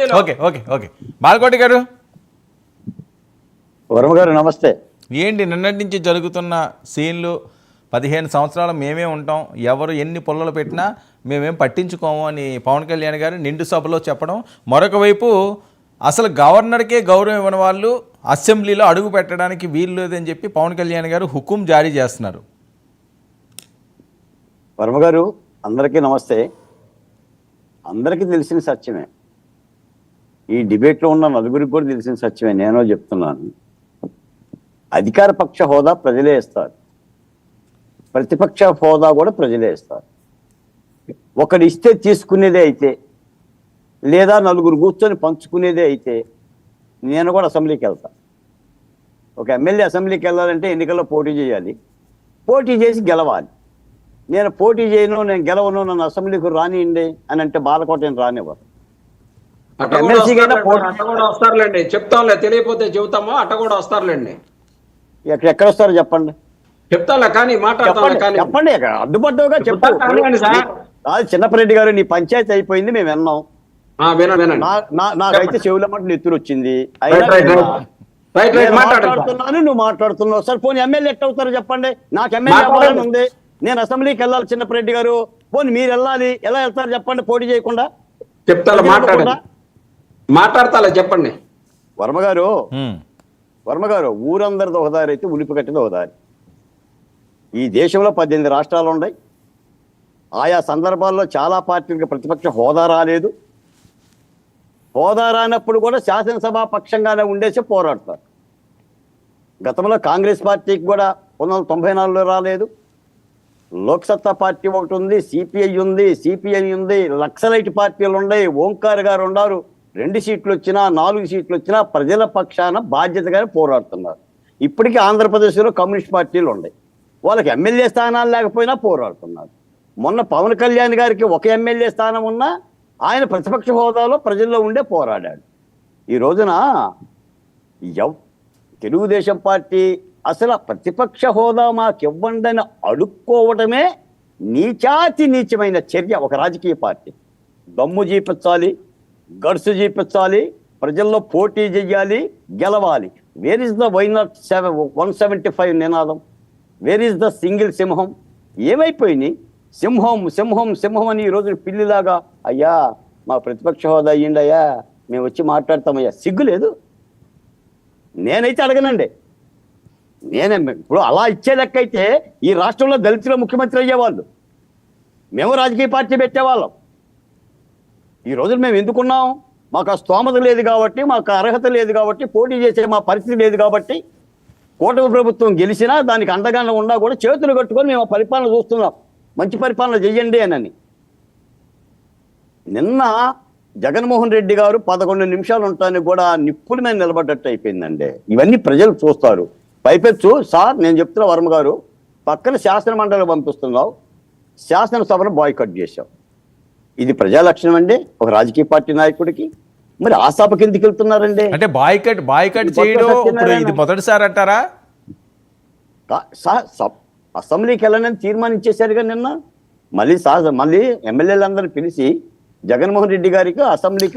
అసెంబ్లీలో. Okay okay okay Balakoti గారు, వర్మ గారు నమస్తే. ఏంటి నిన్నటి నుంచి జరుగుతున్న సీన్లు? 15 సంవత్సరాలు మేమే ఉంటాం, ఎవరు ఎన్ని పుల్లలు పెట్టినా మేమేం పట్టించుకోము అని పవన్ కళ్యాణ్ గారు నిండు సభలో చెప్పడం, మరొక వైపు అసలు గవర్నర్కే గౌరవం ఇవ్వని వాళ్ళు అసెంబ్లీలో అడుగు పెట్టడానికి వీలు లేదని చెప్పి పవన్ కళ్యాణ్ గారు హుకుం జారీ చేస్తున్నారు. వర్మ గారు అందరికీ నమస్తే. అందరికీ తెలిసిన సత్యమే, ఈ డిబేట్లో ఉన్న నలుగురికి కూడా తెలిసిన సత్యమే. నేను చెప్తున్నాను, అధికార పక్ష హోదా ప్రజలే ఇస్తారు, ప్రతిపక్ష హోదా కూడా ప్రజలే ఇస్తారు. ఒకడు ఇస్తే తీసుకునేదే అయితే, లేదా నలుగురు కూర్చొని పంచుకునేదే అయితే నేను కూడా అసెంబ్లీకి వెళ్తా. ఒక ఎమ్మెల్యే అసెంబ్లీకి వెళ్ళాలంటే ఎన్నికల్లో పోటీ చేయాలి, పోటీ చేసి గెలవాలి. నేను పోటీ చేయను, నేను గెలవను, నన్ను అసెంబ్లీకి రానియండి అని అంటే బాలకోటని రానివ్వరు. వస్తారులేండి, చెప్తాంలే, తెలియకపోతే చెబుతామా, అట్ట కూడా వస్తారులేండి. ఎక్కడ వస్తారో చెప్పండి, చెప్తాలే కానీ మాట్లాడతాను. చెప్పండి, అందుబాటుగా చెప్పాలి. చిన్నపరెడ్డి గారు, నీ పంచాయతీ అయిపోయింది, మేము విన్నాం. నాకైతే చెవులమ్మటి నెత్తురు వచ్చింది. మాట్లాడుతున్నాను, నువ్వు మాట్లాడుతున్నావు. సార్ పోనీ ఎమ్మెల్యే ఎట్ అవుతారో చెప్పండి. నాకు ఎమ్మెల్యే అవ్వాలని ఉంది, నేను అసెంబ్లీకి వెళ్ళాలి. చిన్నపరెడ్డి గారు పోనీ మీరు వెళ్ళాలి, ఎలా వెళ్తారు చెప్పండి పోటీ చేయకుండా? చెప్తా, మాట్లాడతా చెప్పండి. వర్మ గారు ఊరందరిది ఒక దారి అయితే ఉలిపి కట్టింది ఒక దారి. ఈ దేశంలో 18 రాష్ట్రాలు ఉన్నాయి. ఆయా సందర్భాల్లో చాలా పార్టీలకు ప్రతిపక్ష హోదా రాలేదు. హోదా రానప్పుడు కూడా శాసనసభ పక్షంగానే ఉండేసి పోరాడతారు. గతంలో కాంగ్రెస్ పార్టీకి కూడా 1994లో రాలేదు. లోక్సత్తా పార్టీ ఒకటి ఉంది, సిపిఐ ఉంది, సిపిఐ ఉంది, నక్సలైట్ పార్టీలు ఉన్నాయి, ఓంకార్ గారు ఉన్నారు. 2 సీట్లు వచ్చినా 4 సీట్లు వచ్చినా ప్రజల పక్షాన బాధ్యతగానే పోరాడుతున్నారు. ఇప్పటికీ ఆంధ్రప్రదేశ్లో కమ్యూనిస్ట్ పార్టీలు ఉన్నాయి, వాళ్ళకి ఎమ్మెల్యే స్థానాలు లేకపోయినా పోరాడుతున్నారు. మొన్న పవన్ కళ్యాణ్ గారికి ఒక ఎమ్మెల్యే స్థానం ఉన్నా ఆయన ప్రతిపక్ష హోదాలో ప్రజల్లో ఉండే పోరాడాడు. ఈ రోజున తెలుగుదేశం పార్టీ అసలు ప్రతిపక్ష హోదా మాకు ఇవ్వండి అడుక్కోవడమే నీచాతి నీచమైన చర్య. ఒక రాజకీయ పార్టీ దమ్ము చూపించాలి, గడుసు చూపించాలి, ప్రజల్లో పోటీ చెయ్యాలి, గెలవాలి. Where is the why not 175 నినాదం? వేర్ ఇస్ ద సింగిల్ సింహం? ఏమైపోయినాయి? సింహం సింహం సింహం అని ఈ రోజు పిల్లిలాగా, అయ్యా మా ప్రతిపక్ష హోదా అయ్యిండి అయ్యా, మేము వచ్చి మాట్లాడతామయ్యా, సిగ్గు లేదు? నేనైతే అడగనండి. ఇప్పుడు అలా ఇచ్చే లెక్క అయితే ఈ రాష్ట్రంలో దళితుల ముఖ్యమంత్రి అయ్యేవాళ్ళు, మేము రాజకీయ పార్టీ పెట్టేవాళ్ళం. ఈ రోజు మేము ఎందుకున్నాం? మాకు ఆ స్తోమత లేదు కాబట్టి, మాకు అర్హత లేదు కాబట్టి, పోటీ చేసే మా పరిస్థితి లేదు కాబట్టి, కూటమి ప్రభుత్వం గెలిచినా దానికి అండగా ఉన్నా కూడా చేతులు కట్టుకొని మేము పరిపాలన చూస్తున్నాం, మంచి పరిపాలన చెయ్యండి అని. నిన్న జగన్మోహన్ రెడ్డి గారు 11 నిమిషాలు ఉంటానికి కూడా నిప్పుల మీద నిలబడ్డట్టు అయిపోయిందండి. ఇవన్నీ ప్రజలు చూస్తారు. పైపెచ్చు సార్ నేను చెప్తున్నా వర్మ గారు, పక్కన శాసన మండలి పంపిస్తున్నావు, శాసనసభను బాయ్కట్ చేశావు. ఇది ప్రజా లక్షణం అండి ఒక రాజకీయ పార్టీ నాయకుడికి? మరి ఆ సభకి ఎందుకు వెళ్తున్నారండి? అంటే బాయ్కట్ చేయడం ఇది మొదటిసారి అంటారా? అసెంబ్లీకి వెళ్ళనని తీర్మానించేశారుగా నిన్న. మళ్ళీ ఎమ్మెల్యేలందరూ పిలిచి జగన్మోహన్ రెడ్డి గారికి అసెంబ్లీకి